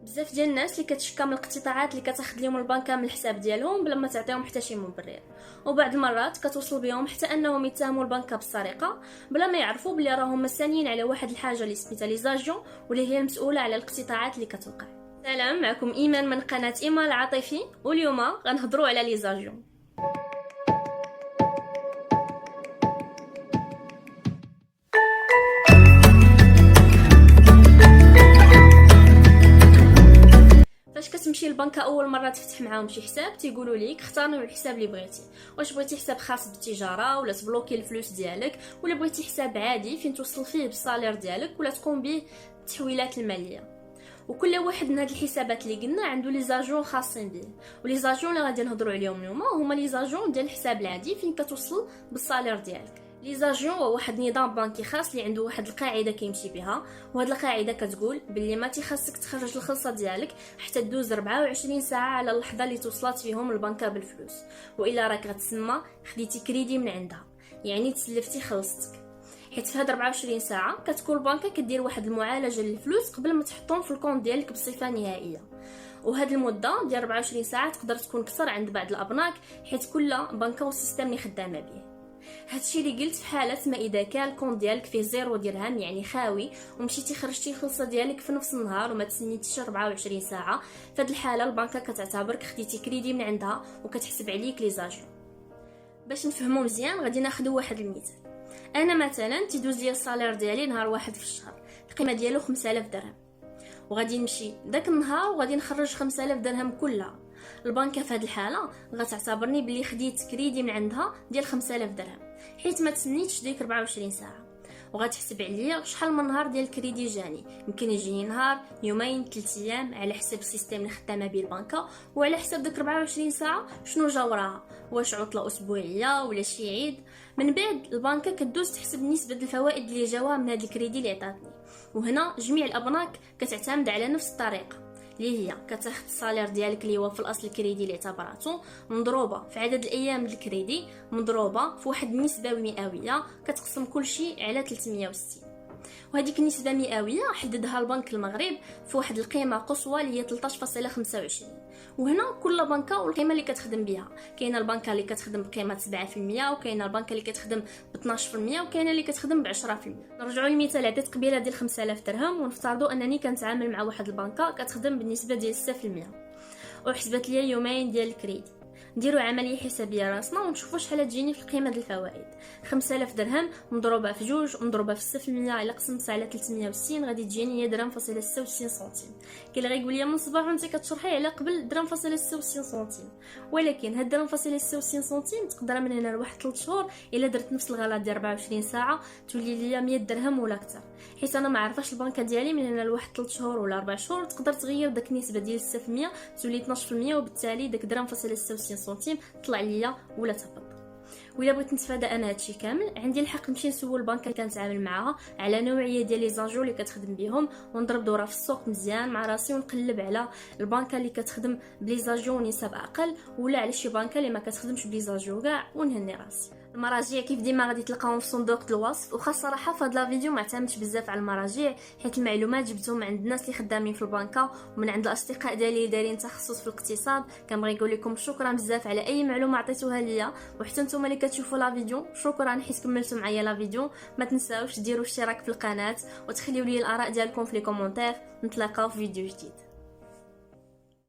بزاف ديال الناس اللي كتشكى من الاقتطاعات اللي كتاخذ لهم البنكه من الحساب ديالهم بلا ما تعطيهم حتى شي مبرر، وبعض المرات كتوصل بهم حتى انهم يتهموا البنكه بالسرقه بلا ما يعرفوا بلي راهم مسانين على واحد الحاجه اللي سميتها ليزاجيون واللي هي المسؤوله على الاقتطاعات اللي كتوقع. سلام، معكم ايمان من قناه ايمان العاطفي، واليوم غنهضروا على ليزاجيون. فاش كتمشي للبنكه اول مره تفتح معاهم شي حساب تيقولوا لك اختار نوع الحساب اللي بغيتي، واش بغيتي حساب خاص بالتجاره ولا تبلوكي الفلوس ديالك، ولا بغيتي حساب عادي فين توصل فيه بالصالير ديالك ولا تقوم به التحويلات الماليه. وكل واحد من هاد الحسابات اللي قلنا عنده لي زاجون خاصين به، ولي زاجون اللي غادي نهضروا عليهم اليوم هما لي زاجون ديال الحساب العادي فين كتوصل بالصالير ديالك. لي زاجون هو واحد النظام بنكي خاص اللي عنده واحد القاعده كيمشي بها، وهاد القاعده كتقول باللي ما تيخصك تخرج الخلصه ديالك حتى دوز 24 ساعه على اللحظه اللي توصلات فيهم البنكه بالفلوس، والا راك غتسمى خديتي كريدي من عندها، يعني تسلفتي خلصتك. حيت في هاد 24 ساعه كتكون البنكه كدير واحد المعالجه للفلوس قبل ما تحطهم في الكونط ديالك بصفه نهائيه. وهاد المده ديال 24 ساعه تقدر تكون اكثر عند بعض الابناك حيت كل بنكه والسيستم اللي خدامه به. هادشي اللي قلت في حاله ما اذا كان الكونط ديالك فيه 0 درهم يعني خاوي، ومشيتي خرجتي الخلصه ديالك في نفس النهار وما تسنيتيش 24 ساعه، فهاد الحاله البنكه كتعتبرك خديتي كريدي من عندها وكتحسب عليك لي زاجون. باش نفهمو مزيان غادي ناخذ واحد المثال. انا مثلا تيدوز لي الصالير ديالي نهار واحد في الشهر، القيمه ديالو 5000 درهم، وغادي نمشي داك النهار وغادي نخرج 5000 درهم كلها. البنكه في هذه الحاله غتعتبرني بلي خديت كريدي من عندها ديال 5000 درهم حيت ما تسنيتش ديك 24 ساعه، وغتحسب عليا شحال من نهار ديال الكريدي جاني. يمكن يجيني نهار، يومين، 3 ايام، على حسب السيستم اللي خدامه به البنكه، وعلى حسب ديك 24 ساعه شنو جا وراها، واش عطله اسبوعيه ولا شي عيد. من بعد البنكه كدوز تحسب نسبه الفوائد اللي جاوها من هذا الكريدي اللي عطاتني. وهنا جميع الابناك كتعتمد على نفس الطريقه اللي هي كتاخذ الصالير ديالك اللي هو في الاصل الكريدي اللي اعتبراته مضروبه في عدد الايام ديال الكريدي مضروبه في واحد النسبه مئويه كتقسم كل شيء على 360. وهذيك النسبه مئويه حددها البنك المغرب في واحد القيمه قصوى اللي هي 13.25. وهنا كل بنكه والقيمه اللي كتخدم بها، كاينه البنكه اللي كتخدم بقيمه 7%، وكاينه البنكه اللي كتخدم ب 12%، وكاينه اللي كتخدم ب 10%. نرجعوا للمثال عطيت قبيله ديال 5000 درهم، ونفترضوا انني كنتعامل مع واحد البنكه كتخدم بالنسبه ديال 6%، وحسبت لي يومين ديال الكريدي. نديروا عمليه حسابيه راسنا ونشوفوا شحال تجيني في القيمه ديال الفوائد. 5000 درهم مضروبه في 2 مضروبه في 6% الا قسمت على 360 غادي تجيني هي درهم فاصله 66 سنتيم. كاين اللي غيقول لي من الصباح وانت كتشرحي على قبل درهم فاصله 66 سنتيم، ولكن هاد درهم فاصله 66 سنتيم تقدر من هنا لواحد 3 شهور الا درت نفس الغلط ديال 24 ساعه تولي ليا 100 درهم ولا اكثر، حيت انا ما عرفاش البنكه ديالي من هنا لواحد 3 شهور ولا 4 شهور تقدر تغير داك النسبه ديال 6% تولي 12%، وبالتالي داك درهم فاصله 66 سنتيم طلع ليا ولا تهبط. وإلا بغيت نتفادى انا هادشي كامل عندي الحق نمشي نسول البنكه اللي كنتعامل معاها على نوعيه ديال لي زاجو اللي كتخدم بهم، ونضرب دوره في السوق مزيان مع راسي ونقلب على البنكه اللي كتخدم بلي زاجو نسب اقل، ولا على شي بنكه اللي ما كتخدمش بلي زاجو كاع، ونهني راسي. المراجع كيف ديما غادي تلقاهم في صندوق الوصف. وخا الصراحه في هاد لا فيديو ما اعتمدتش بزاف على المراجع حيت المعلومات جبتهم عند الناس اللي خدامين في البنكه ومن عند الاصدقاء ديالي اللي دايرين تخصص في الاقتصاد. كنبغي نقول لكم شكرا بزاف على اي معلومه عطيتوها ليا، وحتى نتوما اللي كتشوفوا لا فيديو شكرا حيت كملتوا معايا لا فيديو. ما تنساوش ديروا اشتراك في القناه وتخليوا لي الاراء ديالكم في لي كومونتير. نتلاقاو في فيديو جديد.